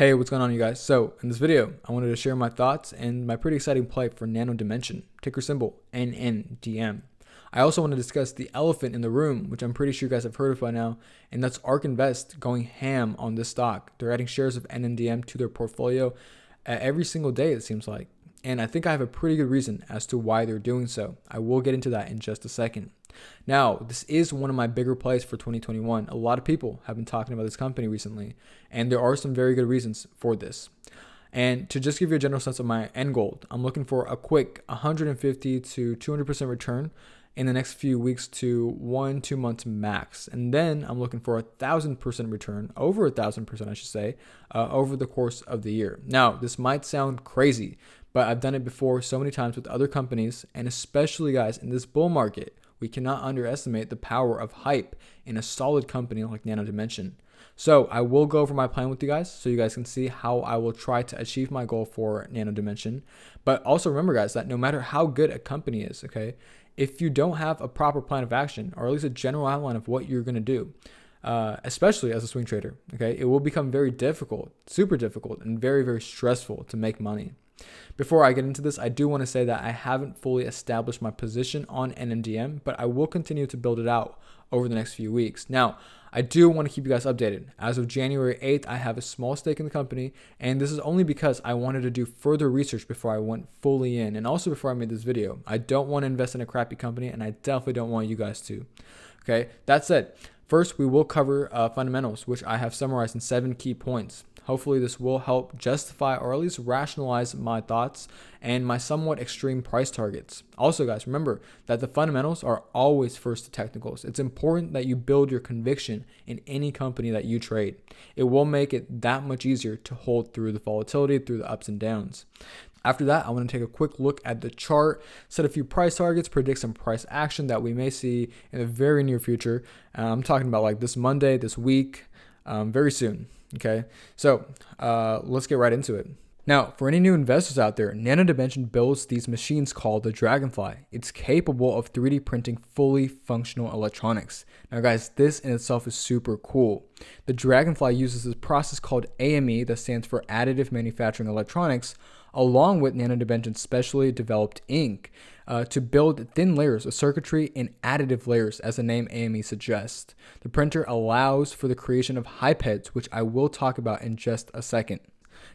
Hey, what's going on, you guys? So in this video, I wanted to share my thoughts and my pretty exciting play for Nano Dimension, ticker symbol NNDM. I also want to discuss the elephant in the room, which I'm pretty sure you guys have heard of by now, and that's ARK Invest going ham on this stock. They're adding shares of NNDM to their portfolio every single day, it seems like. And I think I have a pretty good reason as to why they're doing so. I will get into that in just a second. Now, this is one of my bigger plays for 2021. A lot of people have been talking about this company recently, and there are some very good reasons for this. And to just give you a general sense of my end goal, I'm looking for a quick 150 to 200% return in the next few weeks to 1-2 months max. And then I'm looking for 1,000% return, over 1,000%, I should say, over the course of the year. Now, this might sound crazy, but I've done it before so many times with other companies, and especially, guys, in this bull market. We cannot underestimate the power of hype in a solid company like Nano Dimension. So I will go over my plan with you guys so you guys can see how I will try to achieve my goal for Nano Dimension. But also remember, guys, that no matter how good a company is, okay, if you don't have a proper plan of action, or at least a general outline of what you're going to do, especially as a swing trader, okay, it will become very difficult, super difficult, and very, very stressful to make money. Before I get into this, I do want to say that I haven't fully established my position on NNDM, but I will continue to build it out over the next few weeks. Now, I do want to keep you guys updated. As of January 8th, I have a small stake in the company, and this is only because I wanted to do further research before I went fully in, and also before I made this video. I don't want to invest in a crappy company, and I definitely don't want you guys to. Okay, that said, first we will cover fundamentals, which I have summarized in 7 key points. Hopefully this will help justify or at least rationalize my thoughts and my somewhat extreme price targets. Also, guys, remember that the fundamentals are always first to technicals. It's important that you build your conviction in any company that you trade. It will make it that much easier to hold through the volatility, through the ups and downs. After that, I want to take a quick look at the chart, set a few price targets, predict some price action that we may see in the very near future. I'm talking about like this Monday, this week, very soon. Okay, so let's get right into it. Now, for any new investors out there, Nano Dimension builds these machines called the Dragonfly. It's capable of 3D printing fully functional electronics. Now, guys, this in itself is super cool. The Dragonfly uses this process called AME, that stands for Additive Manufacturing Electronics, along with Nano Dimension's specially developed ink, to build thin layers of circuitry in additive layers, as the name AME suggests. The printer allows for the creation of hi-PEDs, which I will talk about in just a second.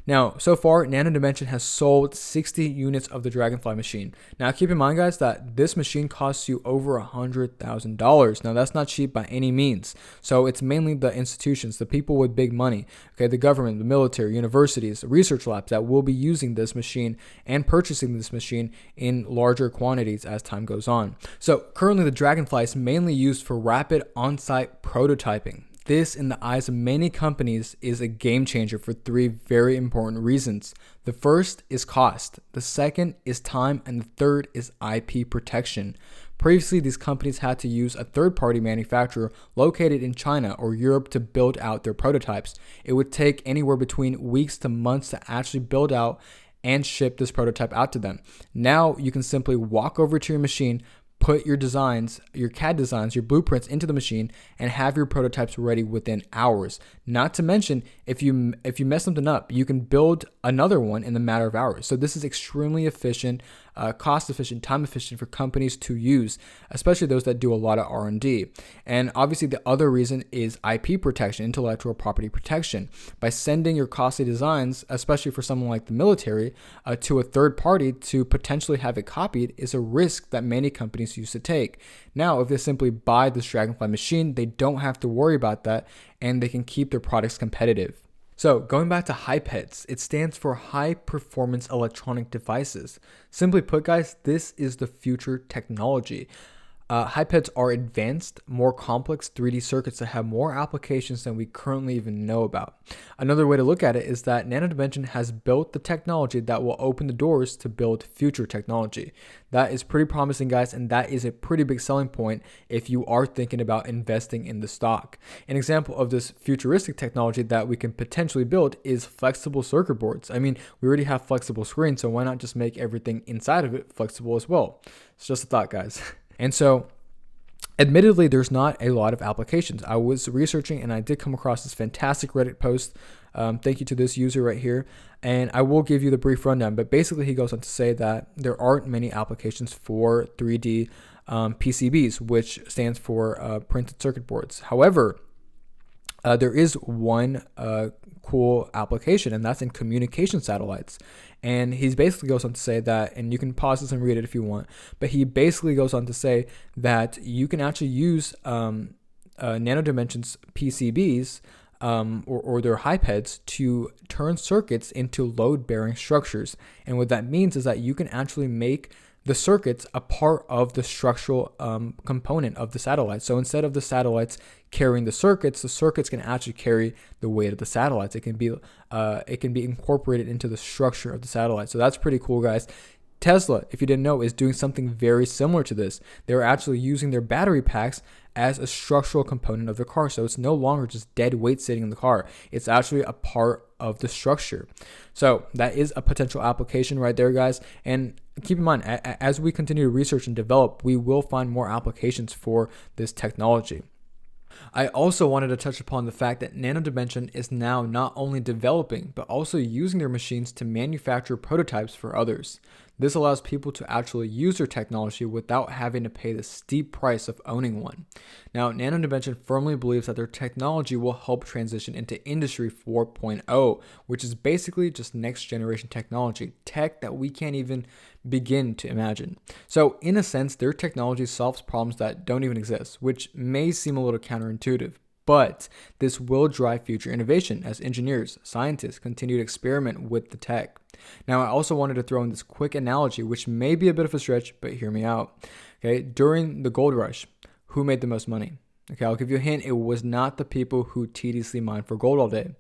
Now, so far, Nano Dimension has sold 60 units of the Dragonfly machine. Now, keep in mind, guys, that this machine costs you over $100,000. Now, that's not cheap by any means. So it's mainly the institutions, the people with big money, okay, the government, the military, universities, research labs that will be using this machine and purchasing this machine in larger quantities as time goes on. So currently, the Dragonfly is mainly used for rapid on-site prototyping. This, in the eyes of many companies, is a game changer for 3 very important reasons. The first is cost, the second is time, and the third is IP protection. Previously, these companies had to use a third-party manufacturer located in China or Europe to build out their prototypes. It would take anywhere between weeks to months to actually build out and ship this prototype out to them. Now, you can simply walk over to your machine, put your designs, your CAD designs, your blueprints into the machine, and have your prototypes ready within hours. Not to mention, if you mess something up, you can build another one in a matter of hours. So this is extremely efficient, cost efficient, time efficient for companies to use, especially those that do a lot of R&D. And obviously the other reason is IP protection, intellectual property protection. By sending your costly designs, especially for someone like the military, to a third party to potentially have it copied is a risk that many companies used to take. Now, if they simply buy this Dragonfly machine, they don't have to worry about that, and they can keep their products competitive. So going back to hi-PEDs, it stands for high performance electronic devices. Simply put, guys, this is the future technology. Hi-PEDs are advanced, more complex 3D circuits that have more applications than we currently even know about. Another way to look at it is that Nano Dimension has built the technology that will open the doors to build future technology. That is pretty promising, guys, and that is a pretty big selling point if you are thinking about investing in the stock. An example of this futuristic technology that we can potentially build is flexible circuit boards. I mean, we already have flexible screens, so why not just make everything inside of it flexible as well? It's just a thought, guys. And so, admittedly, there's not a lot of applications. I was researching and I did come across this fantastic Reddit post Thank you to this user right here. And I will give you the brief rundown, but basically he goes on to say that there aren't many applications for 3D PCBs, which stands for printed circuit boards. However, there is one cool application, and that's in communication satellites. And he basically goes on to say that, and you can pause this and read it if you want, but he basically goes on to say that you can actually use Nano Dimension's PCBs or their hi-PEDs to turn circuits into load-bearing structures. And what that means is that you can actually make the circuits a part of the structural component of the satellite. So instead of the satellites carrying the circuits can actually carry the weight of the satellites. It can be incorporated into the structure of the satellite. So that's pretty cool, guys. Tesla, if you didn't know, is doing something very similar to this. They're actually using their battery packs as a structural component of the car. So it's no longer just dead weight sitting in the car. It's actually a part of the structure. So that is a potential application right there, guys. And keep in mind, as we continue to research and develop, we will find more applications for this technology. I also wanted to touch upon the fact that Nano Dimension is now not only developing, but also using their machines to manufacture prototypes for others. This allows people to actually use their technology without having to pay the steep price of owning one. Now, Nano Dimension firmly believes that their technology will help transition into Industry 4.0, which is basically just next generation technology, tech that we can't even begin to imagine. So in a sense, their technology solves problems that don't even exist, which may seem a little counterintuitive. But this will drive future innovation as engineers, scientists continue to experiment with the tech. Now, I also wanted to throw in this quick analogy, which may be a bit of a stretch, but hear me out. Okay, during the gold rush, who made the most money? Okay, I'll give you a hint. It was not the people who tediously mined for gold all day.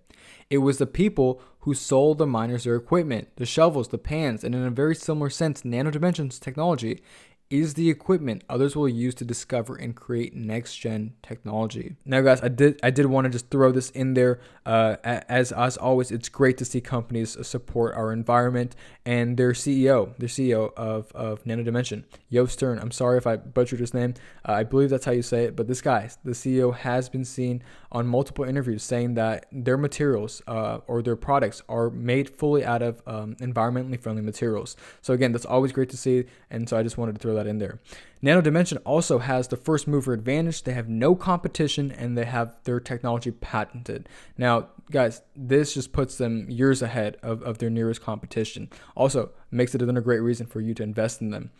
It was the people who sold the miners their equipment, the shovels, the pans, and in a very similar sense, Nano Dimension's technology is the equipment others will use to discover and create next-gen technology. Now, guys, I did want to just throw this in there. As always, it's great to see companies support our environment, and their CEO of Nano Dimension, Yo Stern. I'm sorry if I butchered his name. I believe that's how you say it. But this guy, the CEO, has been seen on multiple interviews saying that their materials or their products are made fully out of environmentally friendly materials. So again, that's always great to see, and so I just wanted to throw that in there. Nano Dimension also has the first mover advantage. They have no competition, and they have their technology patented. Now, guys, this just puts them years ahead of their nearest competition. Also, makes it another great reason for you to invest in them.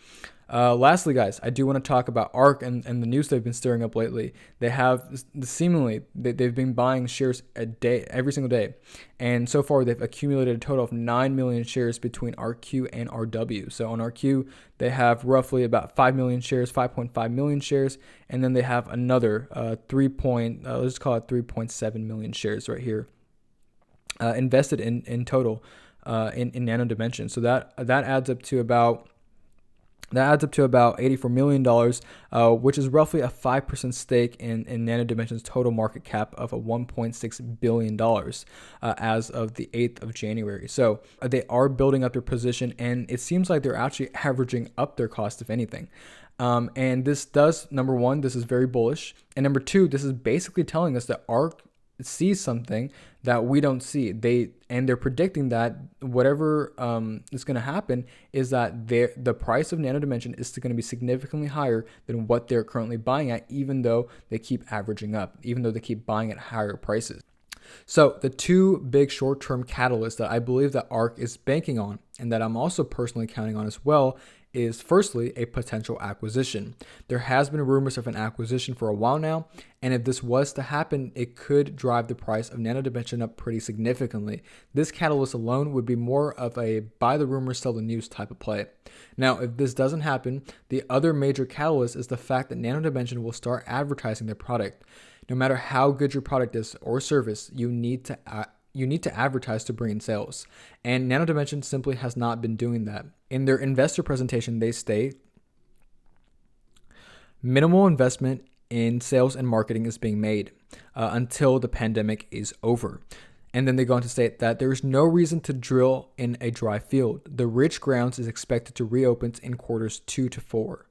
Lastly, guys, I do want to talk about ARK and the news they've been stirring up lately. They have they've been buying shares a day, every single day. And so far, they've accumulated a total of 9 million shares between RQ and RW. So on RQ, they have roughly about 5 million shares, 5.5 million shares. And then they have another let's call it 3.7 million shares right here invested in total in Nano Dimension. So that adds up to about $84 million, which is roughly a 5% stake in Nano Dimension's total market cap of $1.6 billion as of the 8th of January. So they are building up their position, and it seems like they're actually averaging up their cost, if anything. And this does, number one, this is very bullish. And number two, this is basically telling us that ARK sees something that we don't see. They're predicting that whatever is going to happen is that the price of Nano Dimension is going to be significantly higher than what they're currently buying at, even though they keep averaging up, even though they keep buying at higher prices. So the two big short-term catalysts that I believe that ARK is banking on, and that I'm also personally counting on as well, is firstly a potential acquisition. There has been rumors of an acquisition for a while now, and if this was to happen, it could drive the price of Nano Dimension up pretty significantly. This catalyst alone would be more of a buy the rumors, sell the news type of play. Now, if this doesn't happen, the other major catalyst is the fact that Nano Dimension will start advertising their product. No matter how good your product is or service, you need to advertise to bring in sales. And Nano Dimension simply has not been doing that. In their investor presentation, they state, minimal investment in sales and marketing is being made until the pandemic is over. And then they go on to state that there is no reason to drill in a dry field. The rich grounds is expected to reopen in quarters 2 to 4.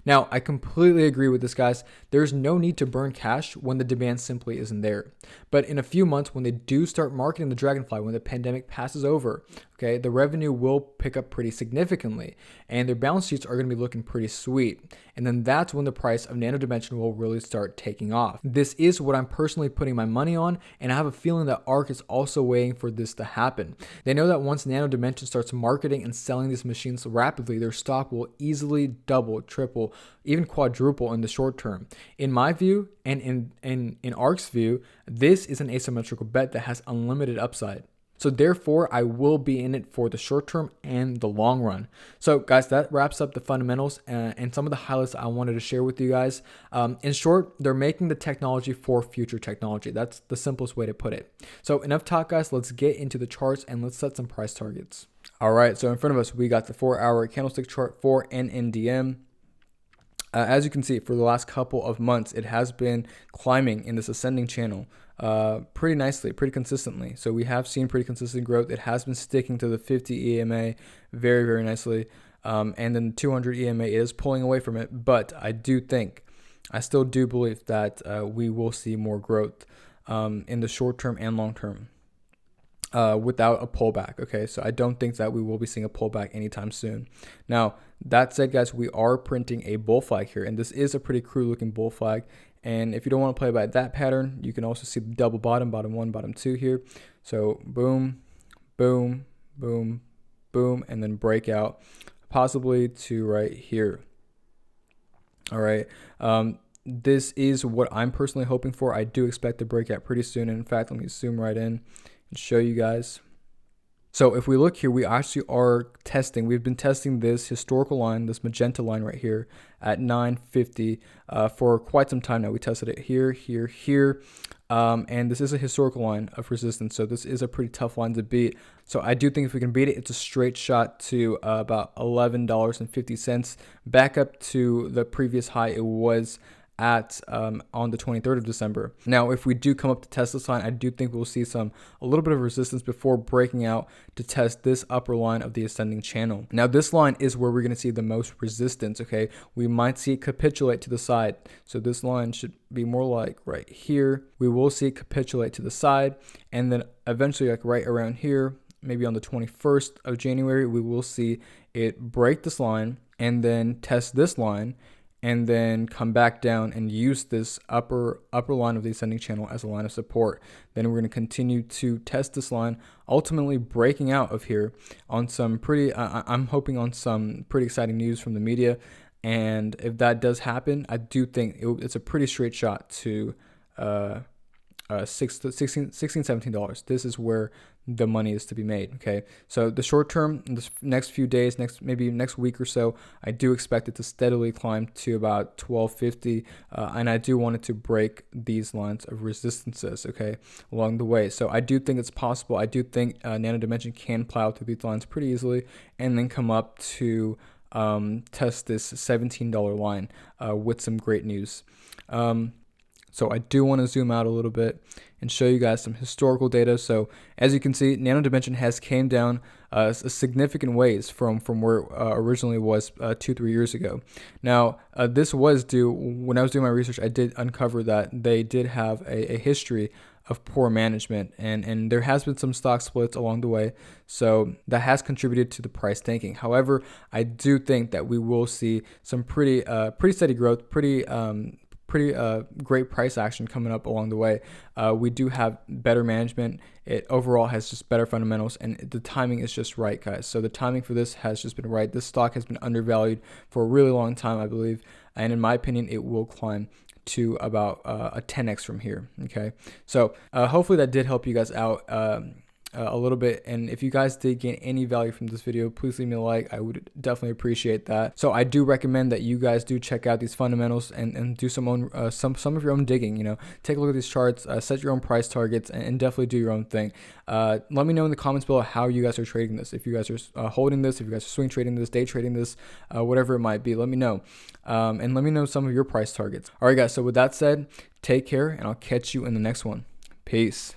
Now, I completely agree with this, guys. There's no need to burn cash when the demand simply isn't there. But in a few months, when they do start marketing the Dragonfly, when the pandemic passes over, okay, the revenue will pick up pretty significantly, and their balance sheets are going to be looking pretty sweet. And then that's when the price of Nano Dimension will really start taking off. This is what I'm personally putting my money on, and I have a feeling that ARK is also waiting for this to happen. They know that once Nano Dimension starts marketing and selling these machines rapidly, their stock will easily double, triple, even quadruple in the short term. In my view, and in ARK's view, this is an asymmetrical bet that has unlimited upside. So therefore, I will be in it for the short term and the long run. So guys, that wraps up the fundamentals and some of the highlights I wanted to share with you guys. In short, they're making the technology for future technology. That's the simplest way to put it. So enough talk, guys. Let's get into the charts and let's set some price targets. All right, so in front of us, we got the 4-hour candlestick chart for NNDM. As you can see, for the last couple of months, it has been climbing in this ascending channel pretty nicely, pretty consistently. So we have seen pretty consistent growth. It has been sticking to the 50 EMA very, very nicely. And then the 200 EMA is pulling away from it. But I still do believe that we will see more growth in the short term and long term. Without a pullback. Okay, so I don't think that we will be seeing a pullback anytime soon. Now, that said, guys, we are printing a bull flag here, and this is a pretty crude looking bull flag. And if you don't want to play by that pattern, you can also see the double bottom, bottom one, bottom two here. So boom, boom, boom, boom, and then breakout, possibly to right here. All right. This is what I'm personally hoping for. I do expect to break out pretty soon. And in fact, let me zoom right in and show you guys. So if we look here, we actually are testing. We've been testing this historical line, this magenta line right here at 950 for quite some time now. We tested it here, here, here. And this is a historical line of resistance. So this is a pretty tough line to beat. So I do think if we can beat it, it's a straight shot to about $11.50 back up to the previous high it was at on the 23rd of December. Now, if we do come up to test this line, I do think we'll see a little bit of resistance before breaking out to test this upper line of the ascending channel. Now, this line is where we're going to see the most resistance, okay? We might see it capitulate to the side. So this line should be more like right here. We will see it capitulate to the side, and then eventually like right around here, maybe on the 21st of January, we will see it break this line and then test this line, and then come back down and use this upper line of the ascending channel as a line of support. Then we're going to continue to test this line, ultimately breaking out of here on some pretty, I'm hoping on some pretty exciting news from the media. And if that does happen, I do think it's a pretty straight shot to $16-17. This is where the money is to be made. Okay, so the short term, in the next few days, maybe next week or so, I do expect it to steadily climb to about 1250, and I do want it to break these lines of resistances, okay, along the way. So I do think it's possible. I do think Nano Dimension can plow through these lines pretty easily and then come up to test this $17 line with some great news. So I do want to zoom out a little bit and show you guys some historical data. So as you can see, Nano Dimension has came down significant ways from where originally was 2-3 years ago. Now, this was due, when I was doing my research, I did uncover that they did have a history of poor management, and there has been some stock splits along the way, so that has contributed to the price tanking. However, I do think that we will see some pretty steady growth, pretty great price action coming up along the way. We do have better management. It overall has just better fundamentals, and the timing is just right, guys. So the timing for this has just been right. This stock has been undervalued for a really long time, I believe, and in my opinion, it will climb to about a 10x from here. Okay, so hopefully that did help you guys out a little bit, and if you guys did gain any value from this video, please leave me a like. I would definitely appreciate that. So I do recommend that you guys do check out these fundamentals and do some of your own digging. You know, take a look at these charts, set your own price targets, and definitely do your own thing. Let me know in the comments below how you guys are trading this. If you guys are holding this, if you guys are swing trading this, day trading this, whatever it might be, let me know, and let me know some of your price targets. All right, guys, so with that said, take care, and I'll catch you in the next one. Peace.